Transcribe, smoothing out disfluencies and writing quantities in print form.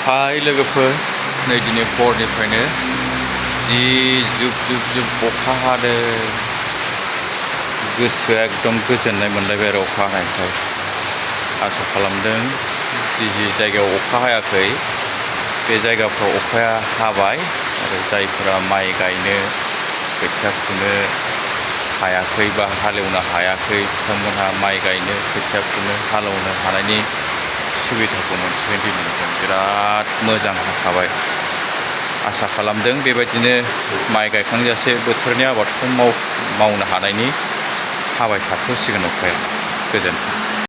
हाय लोगोफोर, नै दिनै हरनिफ्रायनो जि जुब जुब जुब अखा हादों। गोसोआ एकदम गोजोननाय मोनलायबाय आरो अखा हानायखाय। आसा खालामदों जि जायगायाव अखा हायाखै बे जायगाफ्राव अखाया हाबाय आरो जायफोरा माइ गायनो खोथिया फुनो हायाखै बा हालेवनो हायाखै बिथांमोनहा माइ गायनो खोथिया फुनो हालेवनो हानायनि सुबिदाखौ मोनसिगोन। दिनैनिफ्राय बिराद मोजां हाखाबाय। आसा खालामदों बेबायदिनो माइ गायखांजासे बोथोरनि आबादखौ मावनो हानायनि हाबाय थाथ'सिगोन अखाया। गोजोन्थों।